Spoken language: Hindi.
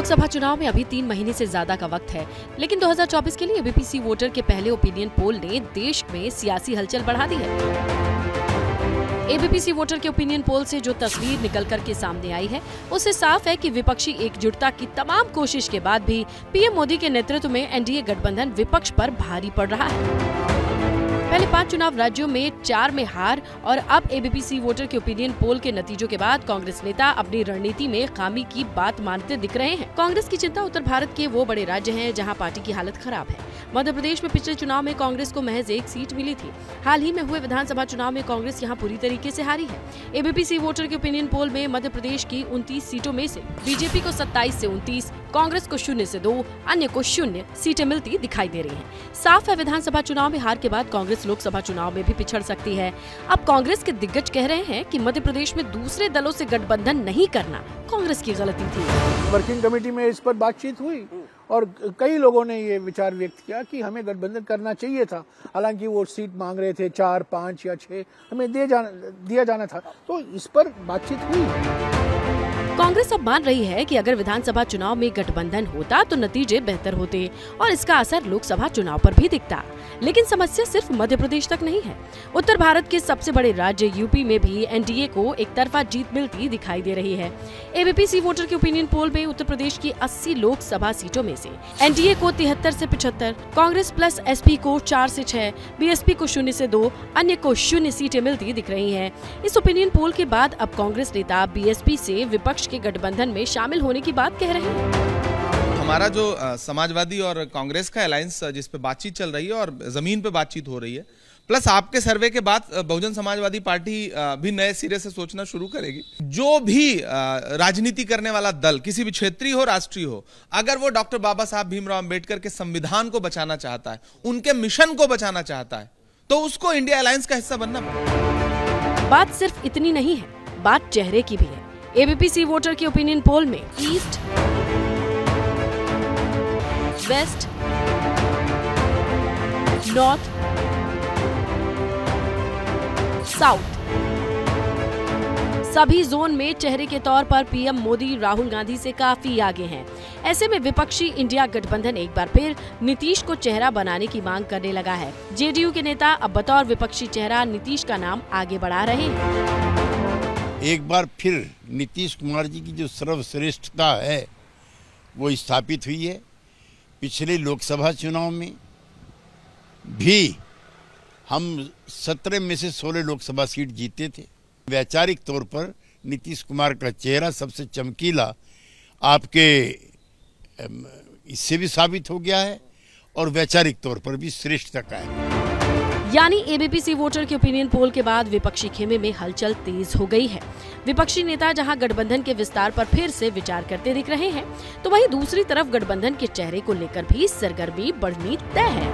लोकसभा चुनाव में अभी 3 महीने से ज्यादा का वक्त है, लेकिन 2024 के लिए एबीपी वोटर के पहले ओपिनियन पोल ने देश में सियासी हलचल बढ़ा दी है। एबीपी वोटर के ओपिनियन पोल से जो तस्वीर निकल कर के सामने आई है, उससे साफ है कि विपक्षी एकजुटता की तमाम कोशिश के बाद भी पीएम मोदी के नेतृत्व में एनडीए गठबंधन विपक्ष पर भारी पड़ रहा है। पहले 5 चुनाव राज्यों में 4 में हार और अब एबीपी वोटर के ओपिनियन पोल के नतीजों के बाद कांग्रेस नेता अपनी रणनीति में खामी की बात मानते दिख रहे हैं। कांग्रेस की चिंता उत्तर भारत के वो बड़े राज्य हैं जहां पार्टी की हालत खराब है। मध्य प्रदेश में पिछले चुनाव में कांग्रेस को महज 1 सीट मिली थी। हाल ही में हुए विधानसभा चुनाव में कांग्रेस यहां पूरी तरीके से हारी है। एबीपी वोटर के ओपिनियन पोल में मध्य प्रदेश की 29 सीटों में से बीजेपी को 27 से 29, कांग्रेस को 0 से 2, अन्य को 0 सीटें मिलती दिखाई दे रही हैं। साफ है, विधानसभा चुनाव में हार के बाद कांग्रेस लोकसभा चुनाव में भी पिछड़ सकती है। अब कांग्रेस के दिग्गज कह रहे हैं कि मध्य प्रदेश में दूसरे दलों से गठबंधन नहीं करना कांग्रेस की गलती थी। वर्किंग कमेटी में इस पर बातचीत हुई और कई लोगों ने ये विचार व्यक्त किया कि हमें गठबंधन करना चाहिए था। हालांकि वो सीट मांग रहे थे 4, 5 या 6, हमें दिया जाना था, तो इस पर बातचीत हुई। कांग्रेस अब मान रही है कि अगर विधानसभा चुनाव में गठबंधन होता तो नतीजे बेहतर होते और इसका असर लोकसभा चुनाव पर भी दिखता। लेकिन समस्या सिर्फ मध्य प्रदेश तक नहीं है। उत्तर भारत के सबसे बड़े राज्य यूपी में भी एनडीए को एक तरफा जीत मिलती दिखाई दे रही है। एबीपी वोटर के ओपिनियन पोल में उत्तर प्रदेश की 80 लोकसभा सीटों में से एनडीए को 73 से 75, कांग्रेस प्लस एसपी को 4 से 6, बीएसपी को 0 से 2, अन्य को 0 सीटें मिलती दिख रही है। इस ओपिनियन पोल के बाद अब कांग्रेस नेता बीएसपी से विपक्ष के गठबंधन में शामिल होने की बात कह रहे हैं। हमारा जो समाजवादी और कांग्रेस का अलायंस जिस पे बातचीत चल रही है और जमीन पे बातचीत हो रही है, प्लस आपके सर्वे के बाद बहुजन समाजवादी पार्टी भी नए सिरे से सोचना शुरू करेगी। जो भी राजनीति करने वाला दल, किसी भी क्षेत्रीय हो राष्ट्रीय हो, अगर वो डॉक्टर बाबा साहब भीमराव अंबेडकर के संविधान को बचाना चाहता है, उनके मिशन को बचाना चाहता है, तो उसको इंडिया अलायंस का हिस्सा बनना पड़ेगा। बात सिर्फ इतनी नहीं है, बात चेहरे की भी है। एबीपी वोटर के ओपिनियन पोल में ईस्ट, वेस्ट, नॉर्थ, साउथ सभी जोन में चेहरे के तौर पर पीएम मोदी राहुल गांधी से काफी आगे हैं। ऐसे में विपक्षी इंडिया गठबंधन एक बार फिर नीतीश को चेहरा बनाने की मांग करने लगा है। जेडीयू के नेता अब बतौर विपक्षी चेहरा नीतीश का नाम आगे बढ़ा रहे हैं। एक बार फिर नीतीश कुमार जी की जो सर्वश्रेष्ठता है वो स्थापित हुई है। पिछले लोकसभा चुनाव में भी हम 17 में से 16 लोकसभा सीट जीते थे। वैचारिक तौर पर नीतीश कुमार का चेहरा सबसे चमकीला आपके इससे भी साबित हो गया है और वैचारिक तौर पर भी श्रेष्ठता का है। यानी एबीपी वोटर के ओपिनियन पोल के बाद विपक्षी खेमे में हलचल तेज हो गई है। विपक्षी नेता जहां गठबंधन के विस्तार पर फिर से विचार करते दिख रहे हैं, तो वहीं दूसरी तरफ गठबंधन के चेहरे को लेकर भी सरगर्मी बढ़नी तय है।